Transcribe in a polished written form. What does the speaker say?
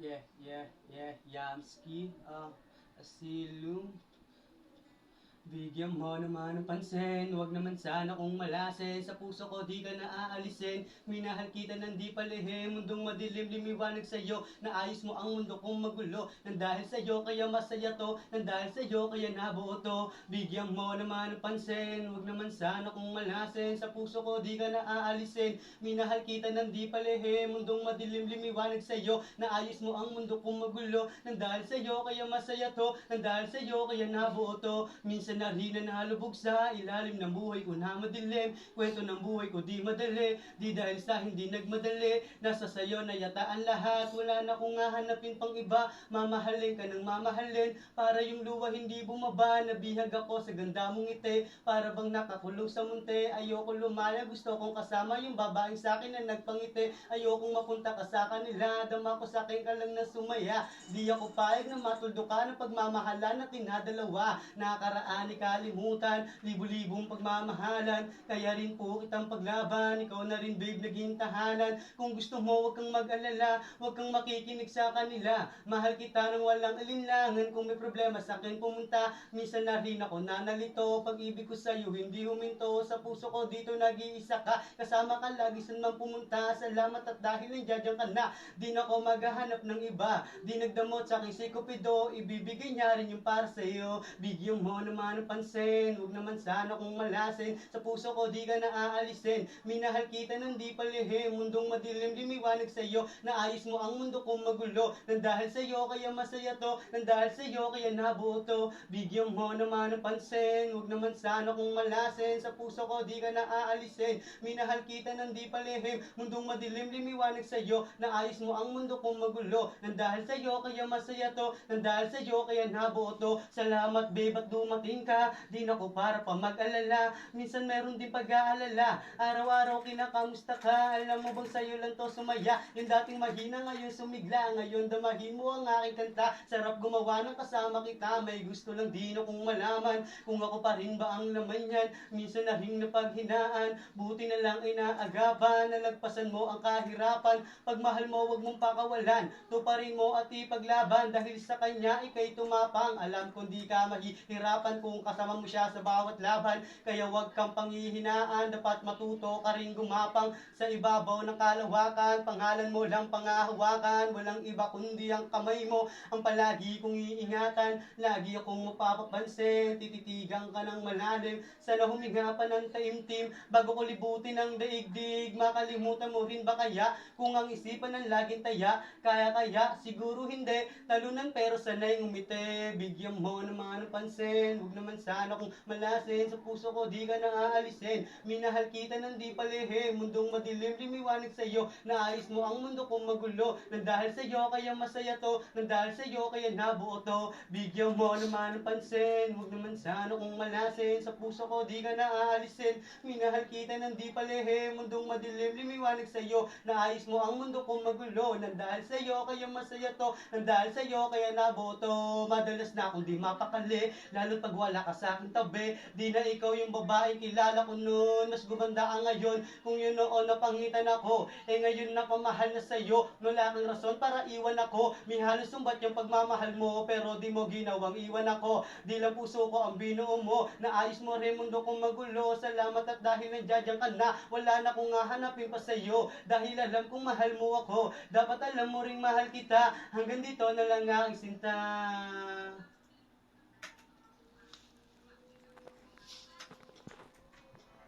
Yamski, Asilum. Bigyan mo naman ng pansin, wag naman sana kung malasin. Sa puso ko di ka na aalisin. Minahal kita ng di palihim. Mundong madilim, limiwanag sa'yo. Naayos mo ang mundo kong magulo. Nang dahil sa'yo kaya masaya to. Nang dahil sa'yo kaya nabuo to. Bigyan mo naman ng pansin, wag naman sana kung malasin. Sa puso ko di ka na aalisin. Minahal kita ng di palihim. Mundong madilim, limiwanag sa'yo. Naayos mo ang mundo kong magulo. Nang dahil sa'yo kaya masaya to. Nang dahil sa'yo kaya nabuo to. Minsan na rin na nalubog sa ilalim ng buhay ko na madilim. Kwento ng buhay ko di madali, di dahil sa hindi nagmadali. Nasa sayo na yata ang lahat, wala na kong hahanapin pang iba. Mamahalin ka ng mamahalin, para yung luwa hindi bumaba. Nabihag ako sa ganda mong ngiti, para bang nakakulong sa munti. Ayoko lumaya, gusto kong kasama yung babaeng sa akin na nagpangiti. Ayokong mapunta ka sa kanila, dama ko sa akin ka lang na sumaya. Di ako payag na matuldo ka ng pagmamahalan na tinadalawa. Nakaraan ni kalimutan, libu-libong pagmamahalan. Kaya rin po kitang paglaban, ikaw na rin babe naging tahanan. Kung gusto mo wag kang mag-alala, wag kang makikinig sa kanila. Mahal kita ng walang alinlangan, kung may problema sa akin pumunta. Minsan na rin ako nanalito, pag-ibig ko sa'yo hindi huminto. Sa puso ko dito nag-iisa ka, kasama ka lagi saan man pumunta. Salamat at dahil nandiyan ka na, di na ako maghahanap ng iba. Di nagdamot sa akin si Cupido, ibibigay niya rin yung para sa'yo. Bigyan mo naman ng pansin, huwag naman sana kung malasin. Sa puso ko di ka na aalisin. Minahal kita ng di palihim. Mundong madilim, limiwanag sa'yo. Naayos mo ang mundo kong magulo. Nang dahil sa'yo kaya masaya to. Nang dahil sa'yo kaya nabuo to. Bigyan mo naman ng pansin, huwag naman sana kung malasin. Sa puso ko di ka na aalisin. Minahal kita ng di palihim. Mundong madilim, limiwanag sa'yo. Naayos mo ang mundo kong magulo. Nang dahil sa'yo kaya masaya to. Nang dahil sa'yo kaya nabuo to. Salamat babe at dumating ka, di na ko para pa mag-alala. Minsan meron din pag-aalala, araw-araw kinakamusta ka. Alam mo bang sa'yo lang to sumaya. Yung dating mahina ngayon sumigla. Ngayon damahin mo ang aking kanta. Sarap gumawa ng kasama kita. May gusto lang din akong malaman, kung ako pa rin ba ang laman yan. Minsan na rin napaghinaan, buti na lang inaagapan. Nalagpasan mo ang kahirapan. Pagmahal mo wag mong pakawalan, tuparin mo at ipaglaban. Dahil sa kanya ikay tumapang. Alam kong di ka mahihirapan kung kasama mo siya sa bawat laban. Kaya wag kang panghihinaan, dapat matuto ka rin gumapang sa ibabaw ng kalawakan. Pangalan mo lang pangahawakan, walang iba kundi ang kamay mo ang palagi kong iingatan. Lagi akong mapapapansin, tititigan ka ng malalim. Sana huminga pa ng taimtim bago ko libutin ang daigdig. Makalimutan mo rin ba kaya kung ang isipan ng laging taya? Kaya siguro hindi, talunan pero sanay ngumiti. Bigyan mo naman ng pansin, huwag naman sana kung malasin. Sa puso ko di ka na aalisin. Minahal kita ng di palihim. Mundong madilim, limiwanag sa'yo. Naayos mo ang mundo kong magulo. Nang dahil sa'yo kaya masaya to. Nang dahil sa'yo kaya nabuo to. Bigyan mo naman ng pansin, huwag naman sana kung malasin. Sa puso ko di ka na aalisin. Minahal kita ng di palihim. Mundong madilim, limiwanag sa'yo. Naayos mo ang mundo kong magulo. Nang dahil sa'yo kaya masaya to. Nang dahil sa'yo kaya nabuo to. Madalas na akong di mapakali, lalo pag wala ka sa aking tabi. Di na ikaw yung babaeng kilala ko noon. Mas gumanda ka ngayon, kung yun noon napangitan ako. Ngayon na pamahal na sa'yo, wala kang rason para iwan ako. May halos sumbat yung pagmamahal mo, pero di mo ginawang iwan ako. Di lang puso ko ang binuo mo, naayos mo rin mundo kong magulo. Salamat at dahil nandiyan ka na, wala na kong hahanapin pa sa'yo. Dahil alam kong mahal mo ako, dapat alam mo ring mahal kita. Hanggang dito na lang aking sinta.